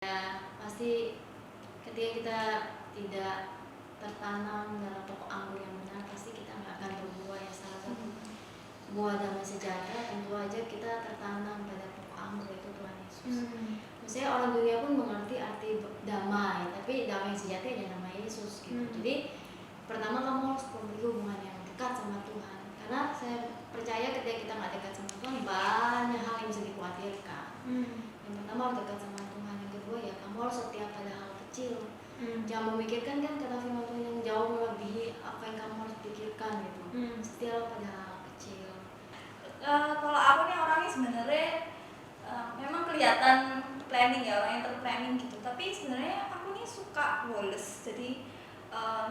Ya, pasti ketika kita tidak tertanam dalam pokok anggur yang benar, pasti kita nggak akan berbuah. Ya, salah satu buah damai sejahtera tentu aja kita tertanam pada pokok anggur, itu Tuhan Yesus. Maksudnya orang dunia pun mengerti arti damai, tapi damai sejahtera adalah nama Yesus gitu. Jadi pertama kamu harus memiliki hubungan yang dekat sama Tuhan, karena saya percaya ketika kita nggak dekat sama Tuhan, banyak hal yang bisa dikhawatirkan. Yang pertama harus dekat sama Tuhan, yang kedua ya kamu harus setia pada hal kecil. Jangan memikirkan, kan kata firman Tuhan, yang jauh melebihi apa yang kamu harus pikirkan gitu. Setia pada hal kecil. Kalau aku nih orangnya sebenarnya memang kelihatan planning ya, orang yang terplanning gitu, tapi sebenarnya aku nih suka woles. Jadi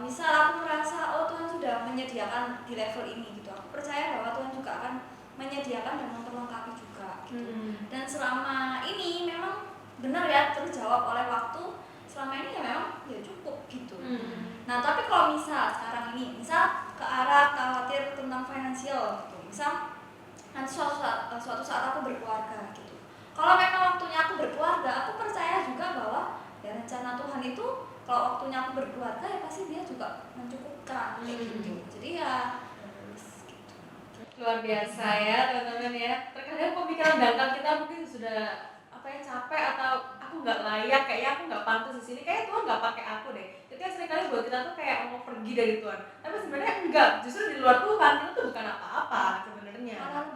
misal aku merasa oh Tuhan sudah menyediakan di level ini gitu, aku percaya bahwa Tuhan juga akan menyediakan dan memperlengkapi juga gitu. Dan selama ini memang benar ya terjawab oleh waktu, selama ini ya memang ya cukup gitu. Nah tapi kalau misal sekarang ini misal ke arah khawatir tentang finansial gitu, misal nanti suatu saat aku berkeluarga gitu, kalau memang waktunya aku berkeluarga, aku percaya juga bahwa ya rencana Tuhan itu kalau waktunya aku berkeluarga ya pasti dia juga mencukupkan gitu. Jadi ya gitu. Luar biasa ya teman-teman ya. Terkadang pemikiran dangkal kita mungkin sudah capek atau aku nggak layak, kayaknya aku nggak pantas di sini, kayak Tuhan nggak pakai aku deh. Ketika seringkali buat kita tuh kayak mau pergi dari Tuhan, tapi sebenarnya enggak, justru di luar Tuhan kita tuh bukan apa-apa sebenarnya. Malah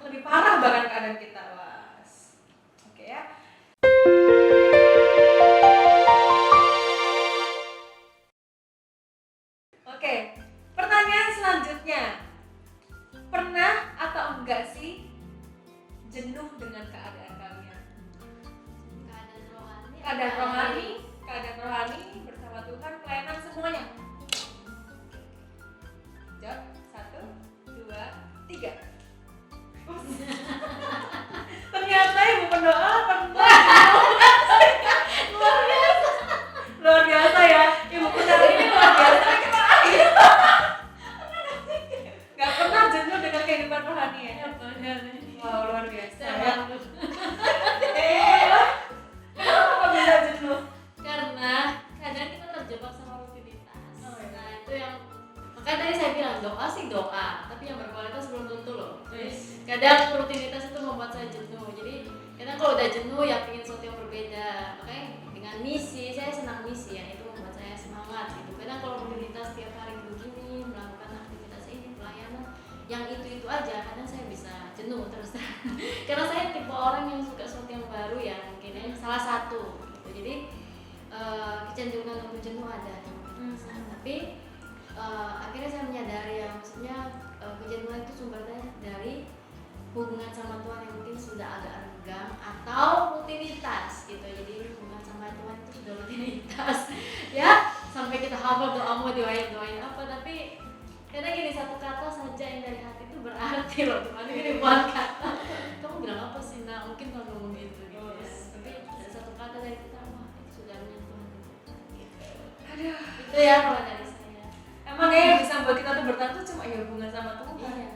lebih parah bahkan keadaan kita. Was. Oke ya. Oke, pertanyaan selanjutnya, pernah atau enggak sih jenuh dengan keadaan kalian? Keadaan rohani bersama Tuhan, pelayanan semuanya. Jawab 1, 2, 3. Ternyata ibu pendoa pernah. Luar biasa ya, ibu pendoa ini luar biasa. Gak pernah jenuh dengan kehidupan rohani ya? Wow, luar biasa ya. Kenapa bisa jenuh? Karena kadang kita terjebak sama rutinitas. Nah itu yang makanya tadi saya bilang doa sih doa, tapi yang berkualitas belum tentu loh. Jadi kadang rutinitas itu membuat saya jenuh. Jadi kadang kalau udah jenuh ya pengen sesuatu yang berbeda. Makanya dengan misi, saya senang misi ya, itu membuat saya semangat gitu. Kadang kalau rutinitas tiap hari begini melakukan aktivitas ini, pelayanan yang itu aja, kadang saya bisa jenuh terus. Karena saya tipe orang yang suka sesuatu yang baru ya, mungkin ya, salah satu gitu. Jadi kecenderungan untuk jenuh ada di saya. Tapi akhirnya saya menyadari ya, maksudnya kejenuhan itu sumbernya dari hubungan sama Tuhan yang mungkin sudah agak renggang atau rutinitas gitu. Jadi hubungan sama Tuhan itu sudah rutinitas ya, sampai kita hafal doa mau doain apa, tapi kadang gini, satu kata saja yang dari hati itu berarti loh Tuhan. Ini buat kata kamu bilang apa sih nak, mungkin kamu ngomong gitu ya. Tapi ada satu kata dari kita, wah itu sudah menyentuh hati gitu. Aduh, Itu ya kalau dari saya. emang ya yang bisa buat kita tuh bertahan tuh cuma ya hubungan sama Tuhan. Iya.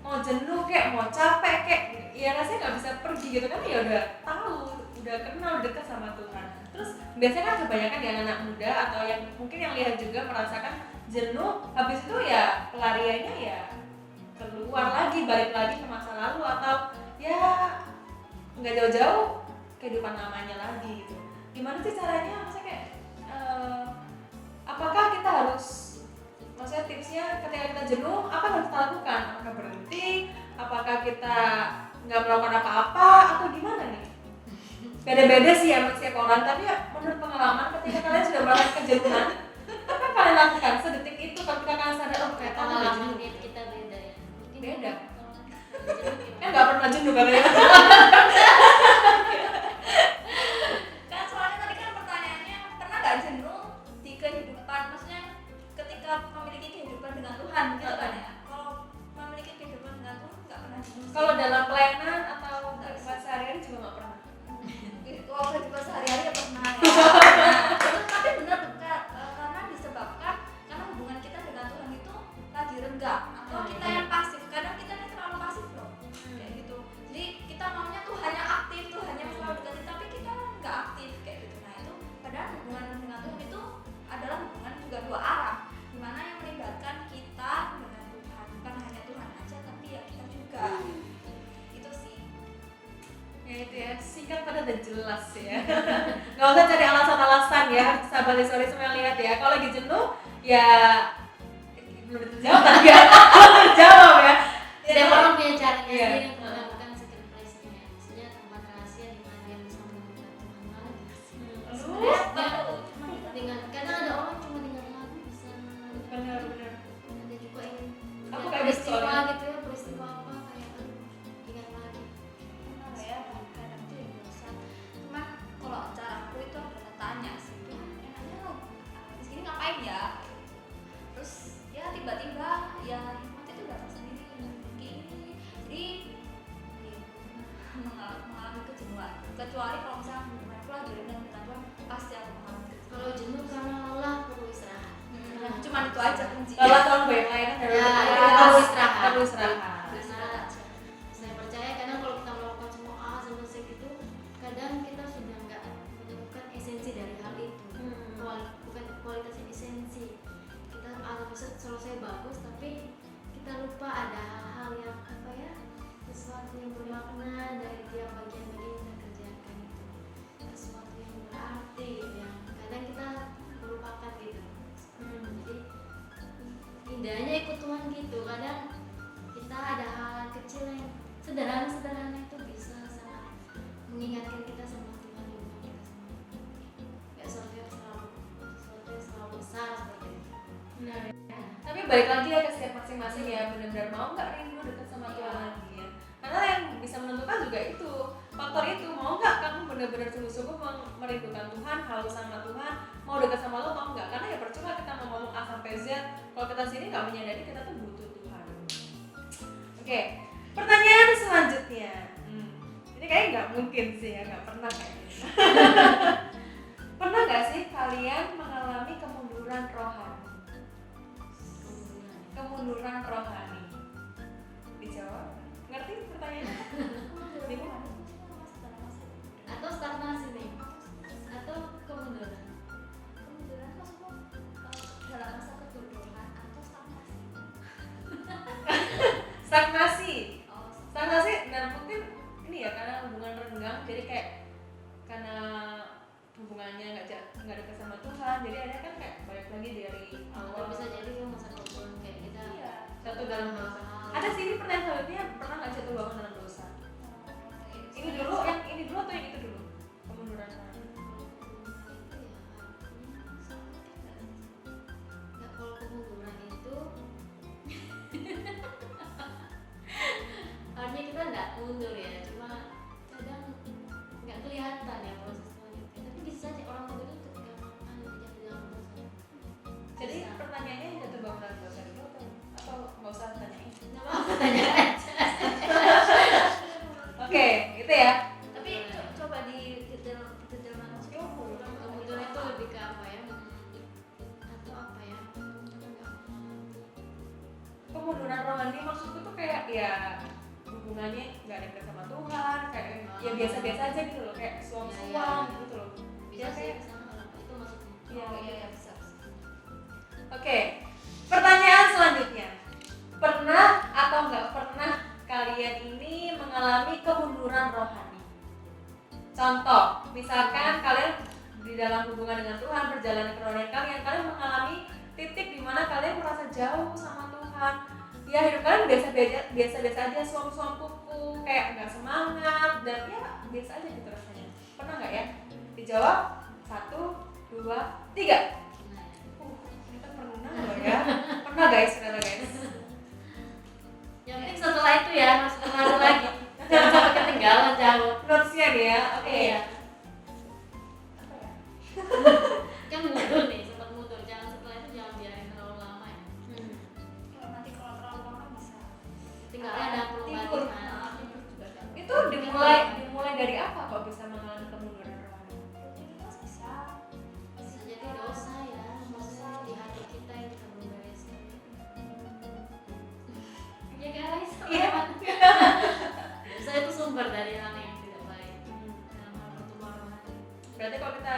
Mau jenuh kayak, mau capek kayak, ya rasanya nggak bisa pergi gitu kan, ya udah tahu, udah kenal, dekat sama Tuhan. Terus biasanya kan kebanyakan di anak-anak muda atau yang mungkin yang lihat juga merasakan jenuh, habis itu ya pelariannya ya keluar lagi, balik lagi ke masa lalu atau ya nggak jauh-jauh kehidupan lamanya lagi gitu. Gimana sih caranya? Maksudnya kayak apakah kita harus, maksudnya tipsnya ketika kita jenuh apa harus kita lakukan? Apakah berhenti? Apakah kita nggak melakukan apa-apa atau gimana nih? Beda-beda sih ya setiap orang, tapi ya menurut pengalaman ketika kalian sudah merasakan kejenuhan, apa yang kalian lakukan sedetik itu ketika kalian sadar oh ternyata aku udah Pengalaman jenuh? kita beda ya. Mungkin Beda. Kan Nggak pernah jenuh katanya. Kan soalnya tadi kan pertanyaannya pernah nggak jenuh di kehidupan, maksudnya ketika memiliki kehidupan dengan Tuhan gitu kan ya. Kalau memiliki kehidupan dengan Tuhan nggak pernah jenuh sih. Kalau dalam pelayanan atau kehidupan sehari-hari juga nggak pernah. Kalau kehidupan sehari-hari ya pernah ya. Nah, tapi benar karena disebabkan karena hubungan kita dengan Tuhan itu lagi renggang atau kita yang pasif. Kadang kita ini terlalu pasif loh, kayak gitu. Jadi kita maunya tuh ya. Nggak usah cari alasan-alasan ya, sahabat sorry semua lihat ya. Kalau lagi jenuh ya belum terjawab lagi ya. Terjawab ya. Setiap orang punya caranya Iya. sendiri untuk menemukan secret place-nya. Maksudnya tempat rahasia di mana dia bisa menemukan Tuhan lagi. Sebenarnya dengan kadang ada orang cuma dengar lagu bisa Benar-benar. ada juga yang Aku lihat kayak peristiwa soalnya. gitu ya, peristiwa apa kayak aduh ingat lagi. Benar ya, kadang tuh yang bosan. Cuman kalau caraku itu adalah tanya sih, Tuhan enaknya lo di sini ngapain ya? Terus ya tiba-tiba ya hikmat itu datang sendiri begini. Jadi ya, mengalami kejenuhan. Kecuali kalau misalnya hubunganku lagi dengan Tuhan, pasti aku mengalami kejenuhan. Kalau jenuh karena lelah perlu istirahat. Nah, cuman itu aja kuncinya. Kalau tahun banyak layanan dari Ya, perlu perlu istirahat. Perlu istirahat. Karena saya percaya kadang kalau kita melakukan semua A sampai Z itu kadang kita sudah nggak menemukan esensi dari hal itu. Bukan kualitas esensi. Kita A sampai Z selesai bagus tapi kita lupa ada hal-hal yang apa ya, sesuatu yang bermakna dari tiap bagian-bagian yang kita kerjakan itu, sesuatu yang berarti gitu ya. Kadang kita melupakan gitu. Jadi indahnya ikut Tuhan gitu. Kadang kita ada hal kecil yang sederhana itu bisa sangat mengingatkan kita sama Tuhan di rumah kita semua. Gak sesuatu yang selalu besar seperti itu. Benar. Tapi balik lagi ya ke setiap masing-masing ya, benar-benar mau nggak rindu dekat sama Tuhan lagi ya. Karena yang bisa menentukan juga itu faktor itu, mau nggak kamu benar-benar sungguh-sungguh merindukan Tuhan, haus sama Tuhan, mau dekat sama lo mau nggak? Karena ya percuma kita mau ngomong A sampai Z kalau kita sini nggak menyadari kita tuh butuh Tuhan. Oke, pertanyaan selanjutnya. Ini kayaknya nggak mungkin sih ya, nggak pernah kayaknya. Pernah nggak sih kalian mengalami kemunduran rohani? Kemunduran rohani. Dijawab? Ngerti pertanyaannya? Bingung? Atau stagnasi nih, atau kemunduran. Kemunduran maksudmu dalam masa kebodohan atau stagnasi? Stagnasi. Oh, Stagnasi dan mungkin ini ya karena hubungan renggang, jadi kayak karena hubungannya nggak dekat sama Tuhan, jadi akhirnya kan kayak balik lagi dari Atau awal. bisa jadi kan masa kemunduran kayak kita Iya, jatuh dalam dosa. hal-hal. Ada sih ini pertanyaan selanjutnya, pernah nggak jatuh bangun dalam dosa? Ini dulu, yang ini dulu atau yang itu dulu? Kemunduran rohani. Nggak, kalau kemunduran itu artinya kita nggak mundur ya, cuma kadang nggak kelihatan ya proses selanjutnya. Tapi bisa sih orang mundur itu ketika jatuh dalam dosa. Jadi Bisa. pertanyaannya yang jatuh bangun dalam dosa dulu atau nggak usah tanyain? Nggak apa-apa, tanya aja. Oke, gitu ya. tapi coba di detail mana maksudnya Kemunduran itu lebih ke apa ya? Atau apa ya? Kemunduran rohani maksudku tuh kayak ya hubungannya nggak dekat sama Tuhan, kayak ya biasa-biasa aja gitu loh, kayak suam-suam gitu loh. Bisa Ya, sih kayak- kesana kalau itu maksudnya. Iya, oh iya. iya bisa. Oke, pertanyaan selanjutnya. Pernah atau nggak pernah kalian ini mengalami kemunduran rohani? Contoh, misalkan kalian di dalam hubungan dengan Tuhan, perjalanan kerohanian kalian mengalami titik di mana kalian merasa jauh sama Tuhan. Ya hidup kalian biasa-biasa aja, suam-suam kuku, kayak nggak semangat dan ya biasa aja gitu rasanya. Pernah nggak ya? Dijawab 1, 2, 3. Kita pernah loh ya. Pernah guys, ternyata guys. Yang penting setelah itu ya, masuk ke lalu lagi. Jangan sampai ketinggalan jauh. Notesnya nih ya. Oke. Iya. Apa ya? Kan mundur nih, sempat mundur. Jangan setelah itu jangan biarin terlalu lama ya. Kalau nanti kalau terlalu lama bisa Tinggalnya ada tidur. perubahan. Nah, tidur juga kan. Itu dimulai dari apa kok bisa mengalami kemunduran rohani? Rutinitas bisa. Bisa jadi dosa ya, dosa di hati kita yang kita belum beresin. Ya guys, Iya. dosa itu sumber dari hal yang tidak baik dalam hal pertumbuhan rohani. Berarti kalau kita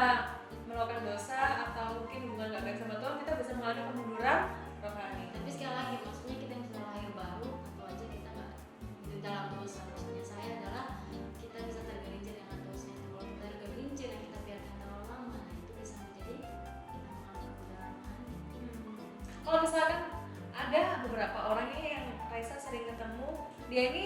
melakukan dosa atau mungkin hubungan nggak baik sama Tuhan, kita bisa mengalami kemunduran rohani. Tapi sekali lagi, maksudnya kita yang sudah lahir baru atau aja kita nggak di dalam dosa. Maksudnya saya adalah kita bisa tergelincir dengan dosa itu. Kalau kita tergelincir kalau misalkan ada beberapa orang ini yang Raisa sering ketemu, dia ini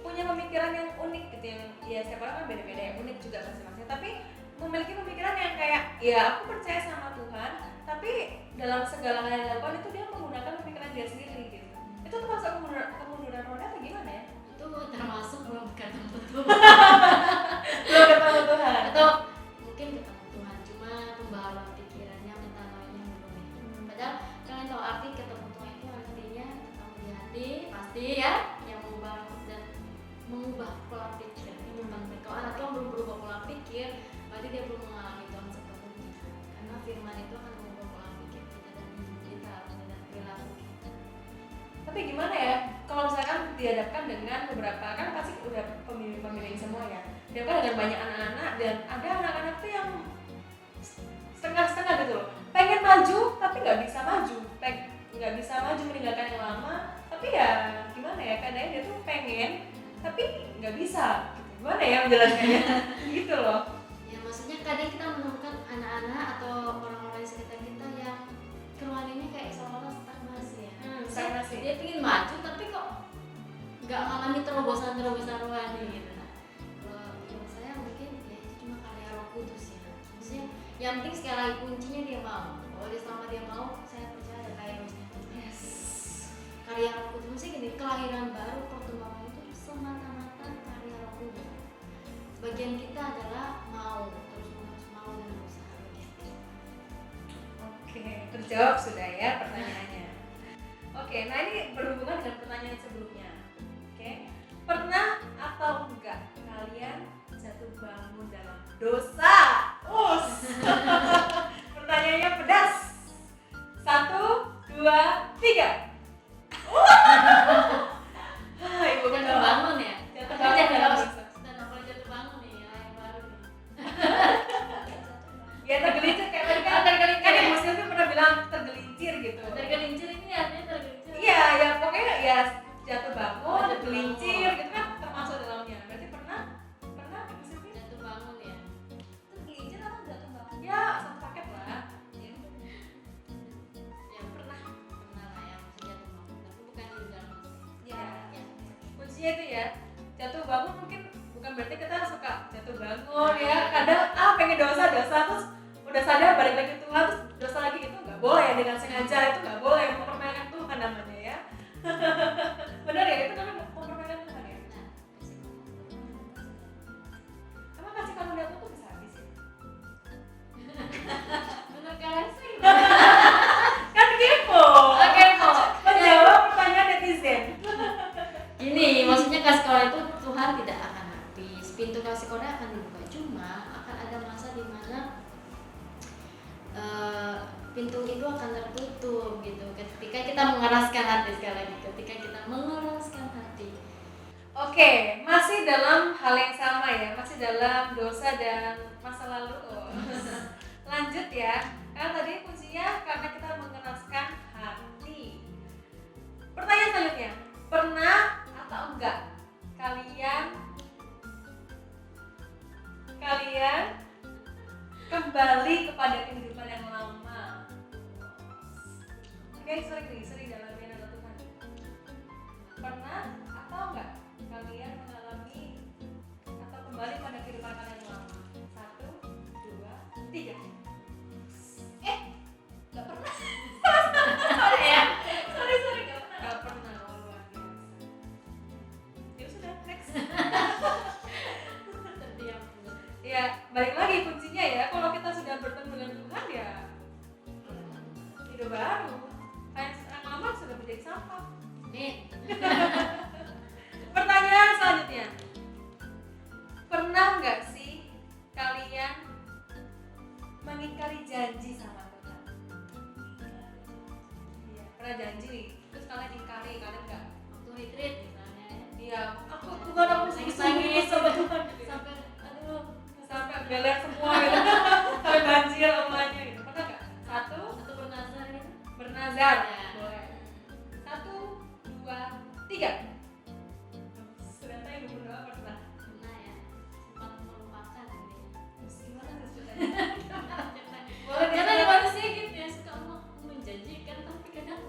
punya pemikiran yang unik gitu, yang ya setiap orang kan beda-beda ya, unik juga masing-masing, tapi memiliki pemikiran yang kayak ya aku percaya sama Tuhan, tapi dalam segala hal yang dilakukan itu dia menggunakan pemikiran dia sendiri gitu. Itu termasuk kemunduran rohani atau gimana ya? Itu termasuk belum ketemu Tuhan. Belum ketemu Tuhan. Atau mungkin ketemu Tuhan, cuma pembaharuan pikirannya, metanoinya belum ya. Padahal kalian tahu arti ketemu Tuhan itu artinya ketemu di hati, pasti ya, yang mengubah pola pikir. Itu penting. Kalau anak Tuhan belum berubah pola pikir, berarti dia belum mengalami Tuhan sepenuhnya. Karena firman itu akan mengubah pola pikir kita dan hidup kita dan perilaku kita. Tapi gimana ya, kalau misalkan dihadapkan dengan beberapa, kan pasti udah pemilih semua ya, dihadapkan dengan banyak anak-anak, dan ada anak-anak tuh yang setengah-setengah gitu loh, pengen maju tapi nggak bisa maju, nggak bisa maju meninggalkan yang lama, tapi ya gimana ya, kadang dia tuh pengen tapi nggak bisa gitu. Gimana ya menjelaskannya? Gitu loh. Ya maksudnya kadang kita menemukan anak-anak atau orang-orang di sekitar kita yang keluarannya kayak seolah-olah stagnasi ya. Stagnasi. Dia ingin maju tapi kok nggak mengalami terobosan rohani gitu. Nah, kalau saya mungkin ya itu cuma karya Roh Kudus ya. Maksudnya yang penting sekali lagi kuncinya dia mau. Kalau dia selama dia mau, saya percaya ada kairosnya. Yes. Karya Roh Kudus maksudnya gini, kelahiran baru, pertumbuhan itu semata-mata karya Roh Kudus. Bagian kita adalah mau, terus mau dan berusaha begitu. Oke, terjawab sudah ya pertanyaannya. Oke, nah ini berhubungan dengan pertanyaan sebelumnya. Oke, pernah atau enggak kalian jatuh bangun dalam dosa? Pertanyaannya pedas. 1, 2, 3. Ibu kan Jatuh bangun ya? Jatuh Tapi bangun dalam jatuh- dosa. dan kalau jatuh bangun nih, yang baru nih. Ya tergelincir kayak tadi kan Tergelincir. Ibu Silvi pernah bilang tergelincir gitu. Tergelincir ini artinya tergelincir. Iya, ya pokoknya ya jatuh bangun, Jatuh tergelincir bangun. gitu kan termasuk dalamnya. Berarti pernah Ibu Silvi? Jatuh bangun ya. Tergelincir atau jatuh bangun? Ya, satu paket lah. Ya pernah lah ya, maksudnya jatuh bangun. Tapi bukan di dalam hati. Ya. Ya. Kuncinya itu ya, jatuh bangun mungkin bukan berarti kita suka jatuh bangun ya. Kadang pengen dosa terus udah sadar balik lagi ke Tuhan terus dosa lagi, itu nggak boleh ya, dengan sengaja itu nggak boleh, mempermainkan Tuhan namanya ya. Benar ya, itu namanya mempermainkan Tuhan ya. Nah, Emang kasih karunia Tuhan tuh bisa habis ya? menurut kalian sih? Kan kepo. Oke, kok. Menjawab pertanyaan netizen. Ini maksudnya kasih karunia itu Tuhan tidak akan habis. Pintu kasih karunia akan dibuka, cuma akan ada masa di mana pintu itu akan tertutup gitu. Ketika kita mengeraskan hati, sekali lagi ketika kita mengeraskan hati. Oke, masih dalam hal yang sama ya, masih dalam dosa dan masa lalu. Lanjut ya, karena tadi kuncinya karena kita mengeraskan hati. Pertanyaan selanjutnya, pernah atau enggak kalian kembali kepada kehidupan yang lama? Oke, sering dalam nama Tuhan. Pernah atau enggak kalian mengalami atau kembali pada kehidupan kalian yang lama? 1, 2, 3. Gak pernah. Ya, sorry gak pernah. Oh, luar biasa. Ya sudah, next. Terdiam. Ya, balik lagi kuncinya ya, kalau kita sudah bertemu dengan Tuhan ya hidup baru. Kayak yang lama sudah menjadi sampah. Nih, Pertanyaan selanjutnya, pernah nggak sih kalian mengingkari janji sama Tuhan? Iya, pernah janji nih, terus kalian ingkari, kalian nggak? waktu retreat misalnya ya. Iya, Tuhan aku Nangis-nangis sama Tuhan gitu. sampai aduh, Sampai beler semua gitu, sampai banjir rumahnya gitu. Pernah nggak? 1, atau bernazar gitu. bernazar. Ya. Boleh. 1, 2, 3. Ternyata yang berdoa pernah. Pernah ya, sempat melupakan gitu ya. Terus gimana tuh ceritanya? Boleh Karena diceritain? manusia gitu ya, suka menjanjikan tapi kadang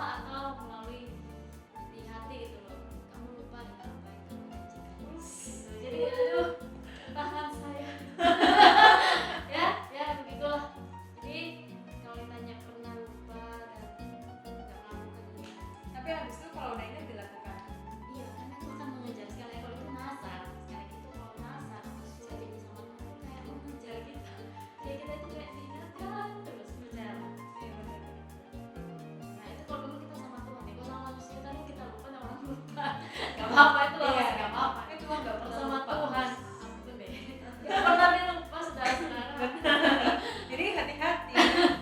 atau melalui di hati gitu loh. Kamu lupa dengan apa yang kamu janjikan. Gitu. Jadi aduh, tahan saya. ya begitulah. Jadi kalau ditanya pernah lupa dan nggak melakukan ini, Tapi habis itu kalau udah ingat dilakukan. iya karena itu akan mengejar sekali kalau itu nasar. Sekali itu kalau nasar atau sesuai janji sama Tuhan itu kayak mengejar kita. Kayak kita itu kayak diingatkan terus berjalan. Iya benar. Nah itu kalau dulu kita sama Tuhan, kalau sama manusia tadi kita lupa dan orang lupa. Gak apa-apa itu loh, Iya. gak apa-apa. Itu Tuhan nggak Kalau pernah sama lupa. Tuhan, ampun deh. Ya pernah dia lupa saudara-saudara. Jadi hati-hati.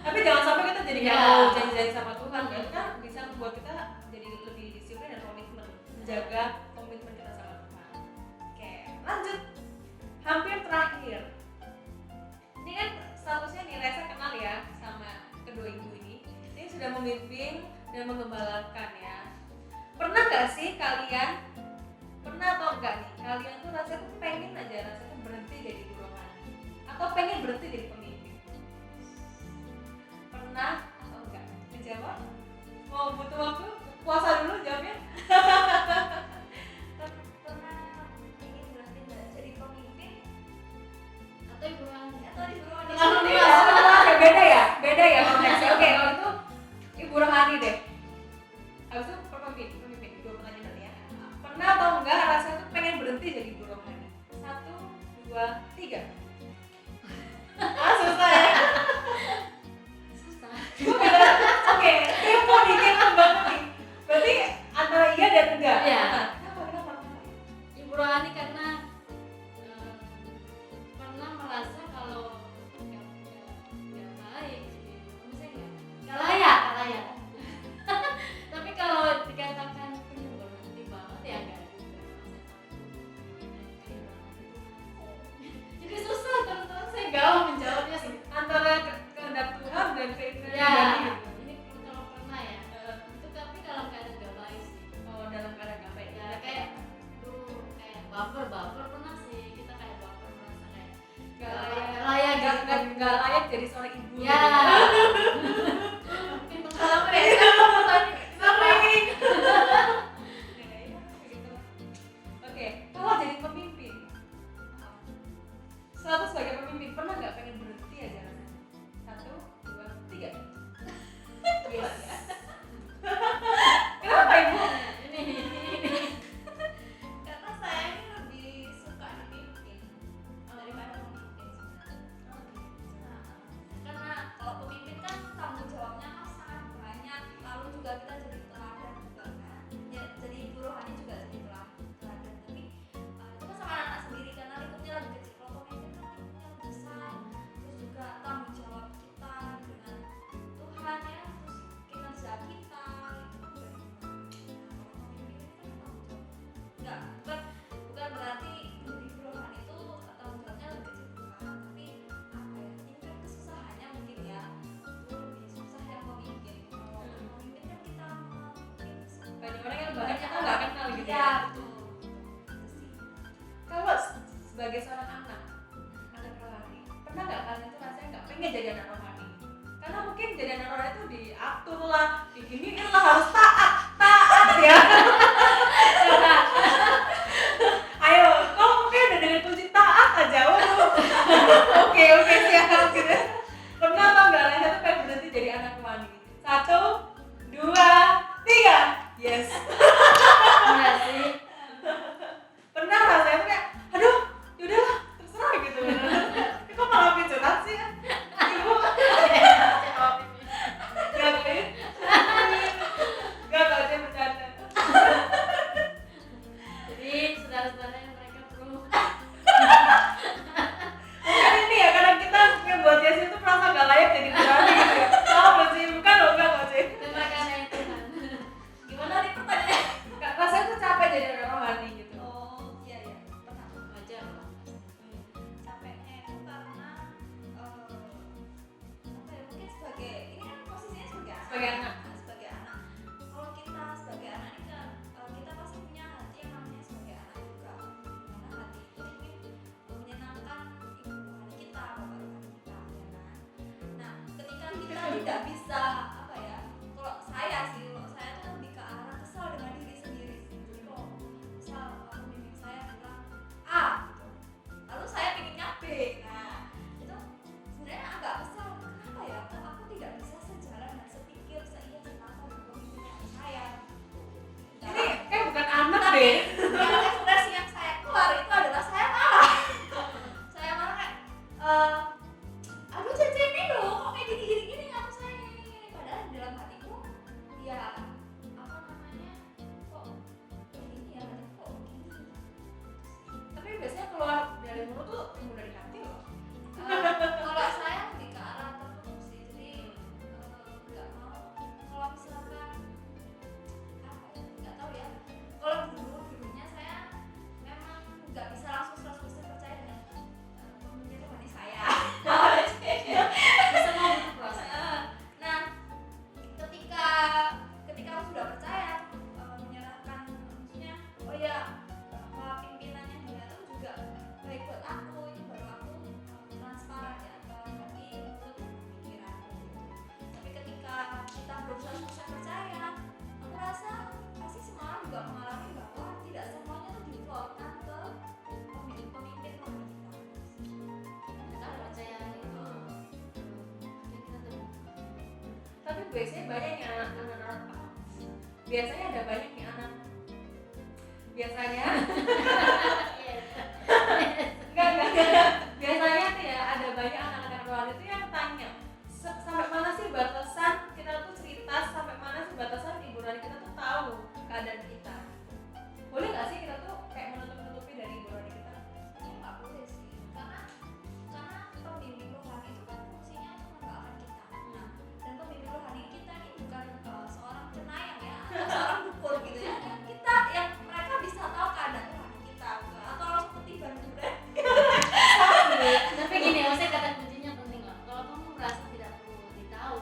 Tapi jangan sampai kita jadi nggak Iya. mau janji-janji sama Tuhan. Itu kan bisa membuat kita jadi lebih disiplin dan komitmen, menjaga komitmen kita sama Tuhan. Oke, lanjut. Hampir terakhir. Ini kan statusnya nih Reza kenal ya sama kedua ibu ini. Ini sudah memimpin dan mengembalakan ya. Pernah nggak sih kalian? Pernah atau enggak nih? Kalian tuh rasanya tuh pengen aja rasanya berhenti jadi guru rohani atau pengen berhenti jadi pemimpin? Pernah atau enggak? Dijawab? Mau butuh waktu? Puasa dulu jawabnya. Pernah ingin berhenti nggak jadi pemimpin Atau ibu Rani. atau di rumah di Kalau sini? dia- Beda ya? Beda ya konteksnya. Oke, kalau itu Ibu Rohani deh. Habis itu pemimpin. Dua pertanyaan tadi ya. Pernah atau enggak rasanya tuh pengen berhenti jadi Ibu Rohani? 1, 2, 3. Susah ya? Susah. Oke, kepo banget nih. Berarti antara iya dan enggak? Iya. Kenapa? Ibu Rohani karena pernah merasa kalau nggak baik, jadi maksudnya nggak layak. Tapi kalau dikatakan punya berhenti banget ya nggak juga. Jadi susah teman-teman, saya galau menjawabnya sih. Antara kehendak Tuhan dan keinginan Ya, pribadi. ini kalau pernah ya. Itu tapi dalam keadaan nggak baik sih. Oh, dalam keadaan nggak baik. Ya kayak kayak baper pernah sih, kita kayak baper merasa kayak Nggak layak nggak layak jadi seorang ibu. ya. Mungkin pengalaman ya. Sering. Oke, kalau jadi pemimpin, selalu sebagai pemimpin pernah nggak pengen berhenti aja rasanya? 1, 2, 3. Yes. Kenapa ibu? Ini. Karena saya ini lebih suka dipimpin daripada memimpin sebenarnya. Nah, karena kalau pemimpin kan tanggung jawabnya kan sangat banyak, lalu juga kita jadi teladan juga kan. Ya, jadi ibu rohani juga jadi teladan. Tapi itu kan sama anak sendiri karena lingkupnya lagi kecil. Kalau pemimpin kan lingkupnya lebih besar, terus juga tanggung jawab kita dengan Tuhan ya, terus kinerja kita gitu. Kalau pemimpin itu kan tanggung jawab enggak, bukan berarti menjadi ibu rohani itu tanggung jawabnya lebih kecil, bukan. Tapi apa ya, ini kan kesusahannya mungkin ya, itu lebih susah yang pemimpin. Kalau pemimpin kan kita memimpin Banyak orang yang bahkan kita nggak kenal gitu ya, ya. betul. Itu sih. Kalau sebagai seorang anak rohani, pernah nggak kalian tuh rasanya nggak pengen jadi anak rohani? Karena mungkin jadi anak rohani itu diatur lah, diginiin lah, harus taat ya. Ayo, kau mungkin udah dengan kunci taat aja, waduh. Oke, siap gitu. Pernah atau nggak rasanya tuh pengen berhenti jadi anak rohani? 1, 2, 3. Yes. Enggak sih. Pernah rasanya tuh kayak aduh yaudahlah terserah gitu. Kok malah curhat sih ya ibu? Gak kali gak aja bercanda. Jadi saudara-saudara yang mereka perlu Mungkin ini ya karena kita ngebuat Yesus itu merasa gak layak jadi berani gitu ya. Tahu sih bukan loh enggak sih. terima kasih Tuhan. Gimana nih pertanyaannya? Rasanya tuh capek jadi orang rohani gitu. Oh iya ya, pernah. Wajar loh. Capeknya itu karena apa ya, mungkin sebagai ini kan posisinya sebagai anak. Sebagai anak. Kalau kita sebagai anak ini kan kita pasti punya hati yang namanya sebagai anak juga. Karena hati itu ingin menyenangkan ibu rohani kita, bapak rohani kita, ya kan. Nah, ketika kita tidak bisa apa ya, kalau saya biasanya banyak nih anak-anak biasanya ada banyak nih anak biasanya enggak biasanya tuh ya ada banyak anak-anak luar itu yang tanya sampai mana sih batasan kita tuh cerita, sampai mana sih batasan ibu nurani kita tuh tahu keadaan kita. Boleh nggak sih kita tuh kayak menutup-nutupi dari ibu nurani kita? Ya nggak boleh sih, karena pembimbing rohani itu kan fungsinya untuk mendoakan kita. Nah, dan pembimbing rohani kita ini bukan seorang cenayang ya, atau seorang dukun gitu ya. Kita yang mereka bisa tahu keadaan rohani kita, atau langsung ketiban durian. Tapi gini, maksudnya kata kuncinya penting loh. Kalau kamu merasa tidak perlu ditahu,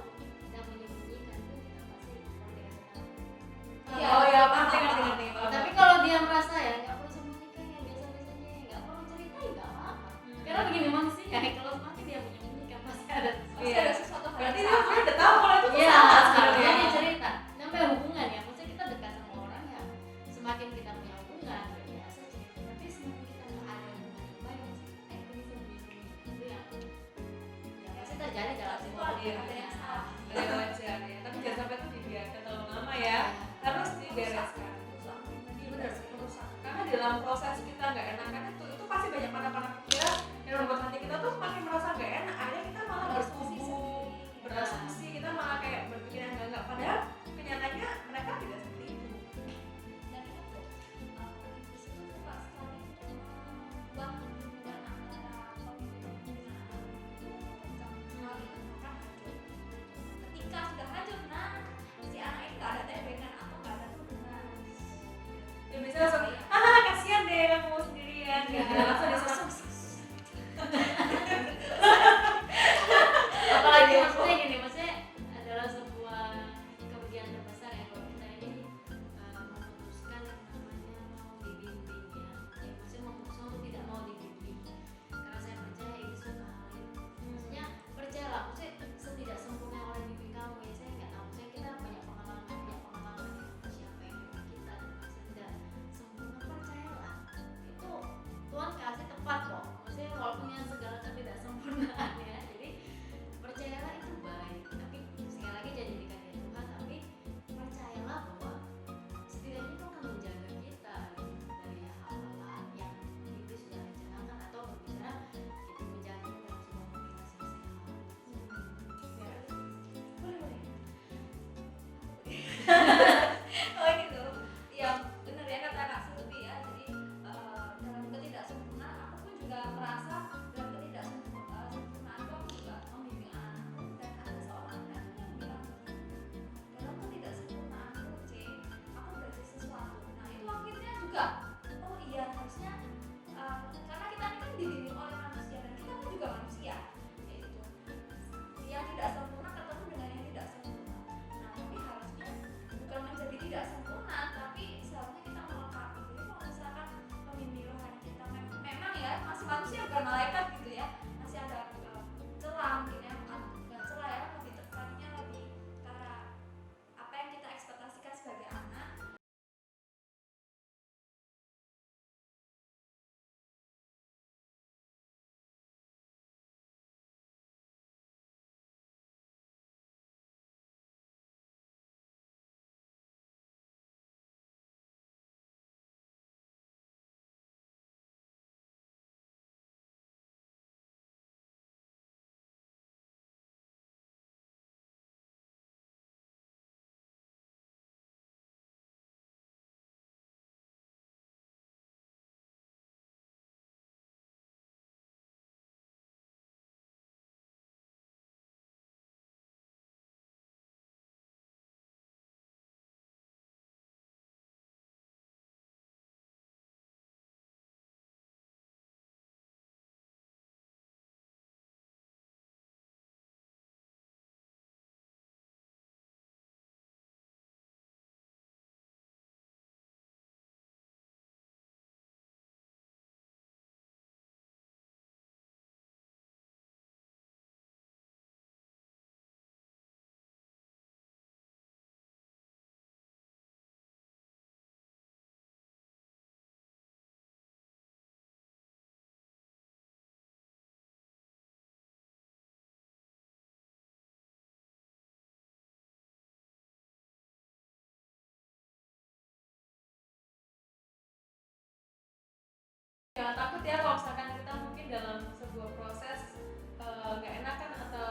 jangan takut ya kalau misalkan kita mungkin dalam sebuah proses nggak enakan atau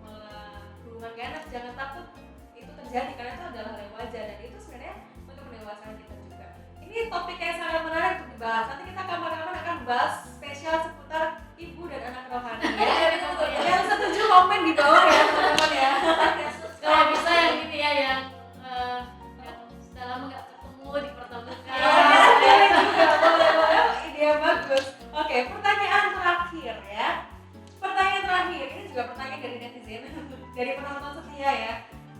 malah hubungan gak enak, jangan takut itu terjadi karena itu adalah hal yang wajar dan itu sebenarnya untuk mendewasakan kita juga. Ini topik yang sangat menarik untuk dibahas. Nanti kita kapan-kapan akan bahas spesial seputar ibu dan anak rohani ya. Yang setuju komen di bawah ya teman-teman ya. Kalau bisa yang ini ya yang sudah lama nggak ketemu dipertemukan. Boleh juga, ide bagus. Oke, pertanyaan terakhir ya. Pertanyaan terakhir, ini juga pertanyaan dari netizen, dari penonton setia ya.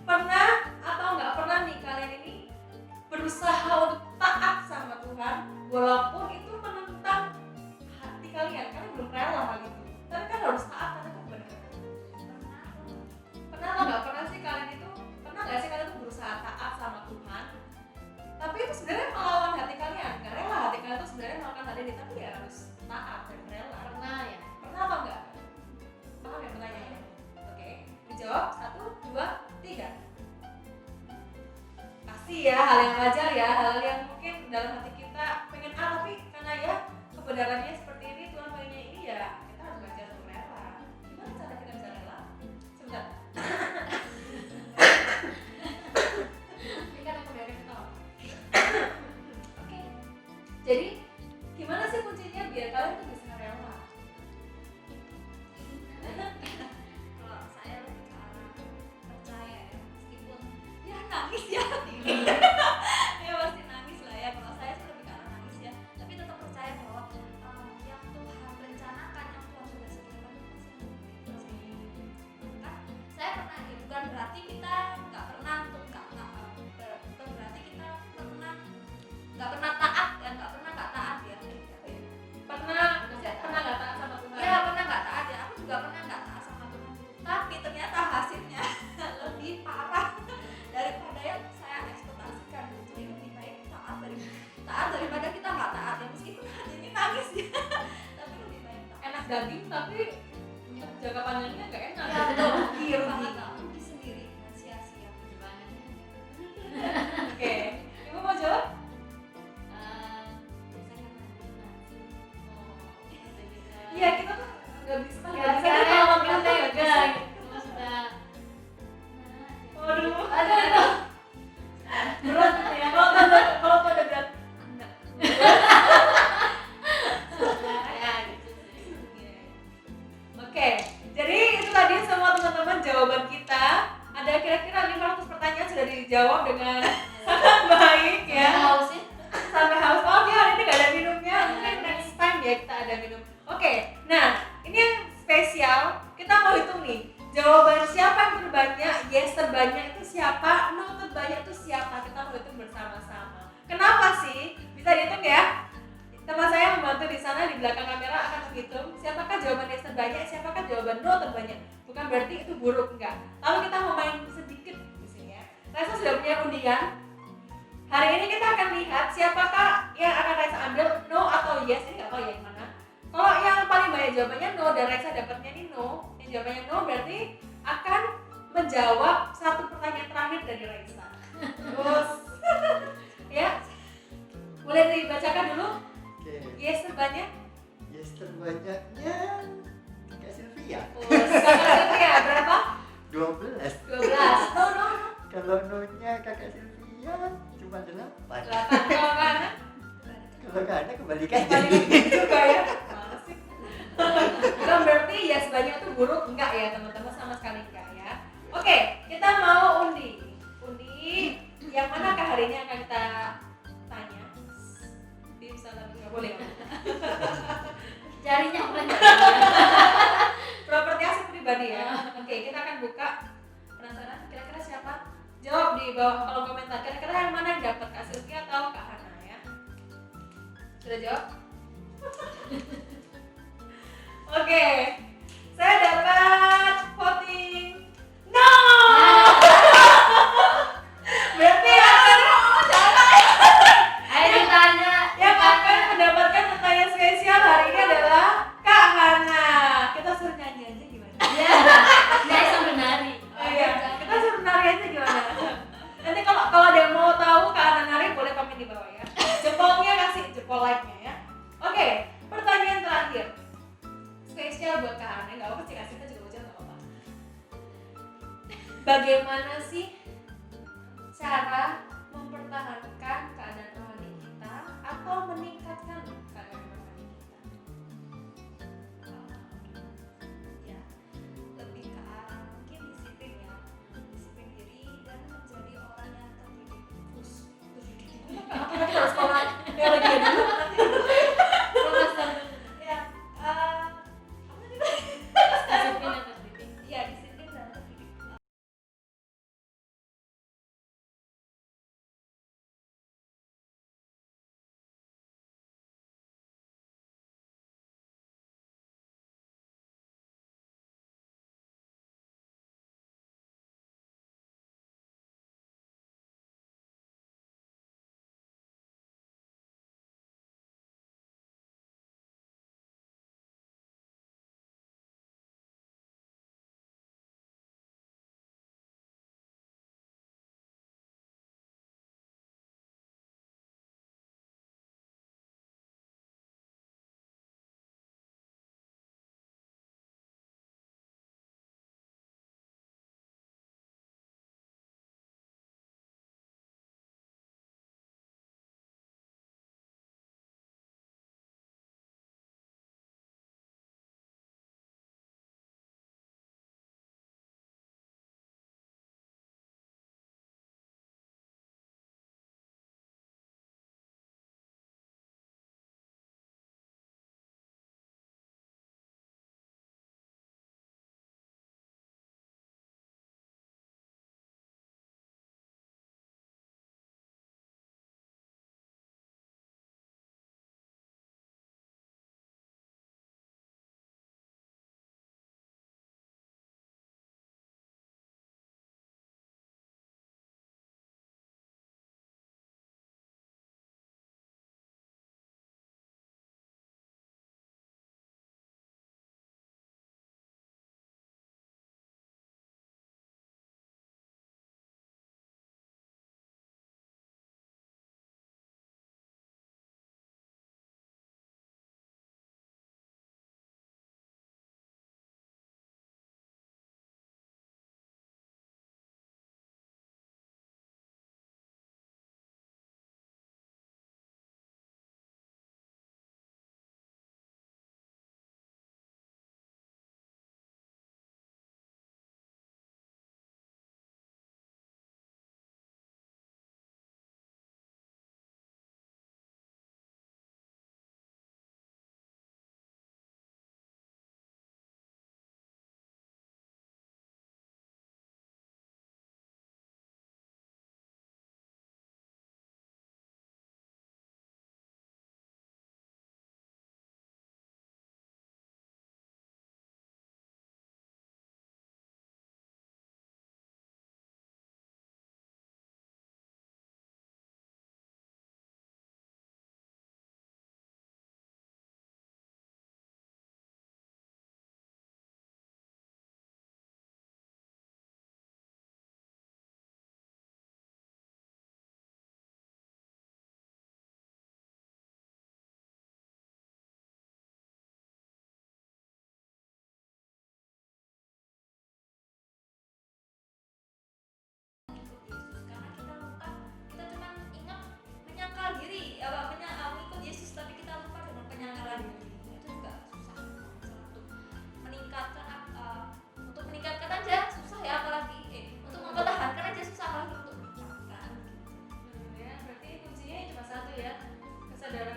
Pernah atau nggak pernah nih kalian ini berusaha untuk taat sama Tuhan walaupun itu menentang hati kalian, kalian belum rela hal itu, tapi kan harus taat karena itu benar. Pernah atau nggak pernah sih kalian itu, pernah nggak sih kalian tuh berusaha taat sama Tuhan tapi itu sebenarnya melawan hati kalian, nggak rela hati kalian tuh sebenarnya melakukan hal ini tapi ya harus taat dan rela. Pernah ya. Pernah apa enggak? Paham ya pertanyaannya? Oke, dijawab 1, 2, 3. Pasti ya hal yang wajar ya, hal yang mungkin dalam hati kita pengen tapi karena ya kebenarannya seperti ini, Tuhan pengennya ini ya kita harus belajar untuk rela. Gimana cara kita bisa rela? Sebentar. Ini kan aku dari ketawa. Oke. Jadi gimana sih kuncinya biar kalian tuh bisa rela? Kalau saya lebih ke arah percaya ya, meskipun ya nangis ya ya pasti nangis lah ya. Kalau saya sih lebih ke arah nangis ya, tapi tetap percaya bahwa yang Tuhan rencanakan, yang Tuhan sudah sediakan itu pasti yang kan. Saya pernah gitu, bukan berarti kita nggak pernah untuk bukan berarti kita nggak pernah taat ya, nggak pernah nggak taat ya. Pernah nggak taat sama Tuhan? Ya pernah nggak taat ya, aku juga pernah nggak taat sama Tuhan, tapi ternyata hasilnya lebih parah daripada yang saya ekspektasikan. Jadi lebih baik taat daripada kita nggak taat ya, meskipun hatinya nangis ya tapi lebih baik taat. Enak daging tapi untuk jangka panjangnya nggak enak. Ya betul, rugi sendiri dan sia-sia. Gimana nih? Oke, ibu mau jawab? Iya, kita tuh nggak bisa Kalau kita tega gitu sudah. Waduh, Ada. berat ya. Kalau pada berat, enggak. Ya gitu sih. Oke, jadi itu tadi semua teman-teman jawaban kita. Ada kira-kira 500 pertanyaan sudah dijawab dengan sangat baik ya. Haus sih. Sampai haus. Oh ya, hari ini nggak ada minumnya. Mungkin next time ya kita ada minum. Oke, nah ini yang spesial. Kita mau hitung nih jawaban siapa yang terbanyak, yes terbanyak itu siapa, no terbanyak itu siapa. Kita mau hitung bersama-sama. Kenapa sih? Bisa dihitung ya. Teman saya membantu di sana di belakang kamera akan menghitung siapakah jawaban yes terbanyak, siapakah jawaban no terbanyak. Bukan berarti itu buruk, enggak. Lalu kita mau main sedikit di sini ya. Raisa sudah punya undian. Hari ini kita akan lihat siapakah yang akan Raisa ambil, no atau yes. Ini nggak tahu ya yang mana. Kalau yang paling banyak jawabannya no dan Raisa dapatnya ini no, yang jawabannya no berarti akan menjawab satu pertanyaan terakhir dari Raisa. Terus ya, boleh dibacakan dulu. Oke, Yes terbanyak. yes terbanyaknya Kak Sylvia. Kakak Sylvia berapa? 12. 12. No, no. Kalau no-nya Kakak Sylvia cuma 8. 8. Kalau kanan? Kalau Kak Ana kebalikannya. Balik juga ya. Males sih. Bukan berarti yes banyak itu buruk, enggak ya teman-teman, sama sekali enggak ya. Oke, kita mau undi. Undi yang manakah hari ini akan kita tanya? Bisa tapi nggak boleh. Jarinya apa? Properti aset pribadi ya. Oke, kita akan buka. Penasaran kira-kira siapa? Jawab di bawah kolom komentar. Kira-kira yang mana yang dapat, Kak Sylvia atau Kak Hana ya? Sudah jawab? Oke, saya dapat voting no. Berarti Ayo ditanya. yang akan mendapatkan pertanyaan spesial hari ini adalah Kak Hana. Kita suruh nyanyi aja gimana? Ya. Dia sambil nari. Oh iya, kita suruh nari aja gimana? Nanti kalau ada yang mau tahu Kak Hana nari boleh komen di bawah ya. Jempolnya kasih jempol like-nya ya. Oke, pertanyaan bagaimana sih cara mempertahankan keadaan rohani kita atau meningkatkan keadaan rohani kita? Ya, lebih ke arah mungkin disiplin ya, disiplin diri dan menjadi orang yang terdidik. Apa lagi harus sekolah yang lagi dulu? Profesor Ya, apa tadi? disiplin dan terdidik. Ya, disiplin dan terdidik.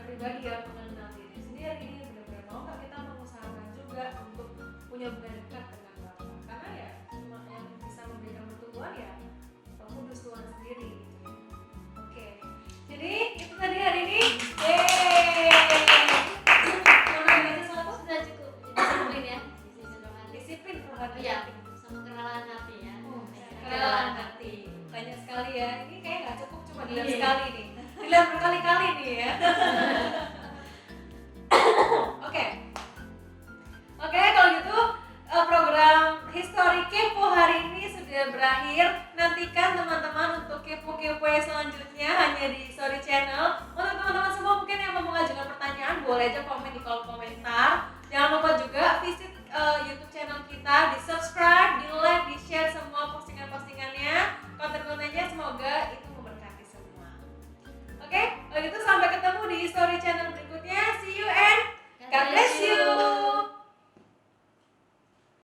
pribadi ya, mengenal diri sendiri, benar-benar mau nggak kita mengusahakan juga untuk punya hubungan dekat dengan Bapak, karena ya cuma yang bisa memberikan pertumbuhan ya Bapak Kudus Tuhan sendiri gitu ya. Oke, jadi itu tadi hari ini. Mau nanya sesuatu? Sudah cukup disiplin ya, disiplin rohani. Disiplin rohani. Iya, sama kenalan hati ya. Kenalan hati. Banyak sekali ya. Ini kayak nggak cukup cuma dilihat Iya. sekali nih. Dilihat berkali-kali nih ya. Oke. Oke, kalau gitu program History Kepo hari ini sudah berakhir. Nantikan teman-teman untuk kepo-kepo yang selanjutnya hanya di Story Channel. Untuk teman-teman semua mungkin yang mau mengajukan pertanyaan boleh aja komen di kolom komentar. Jangan lupa juga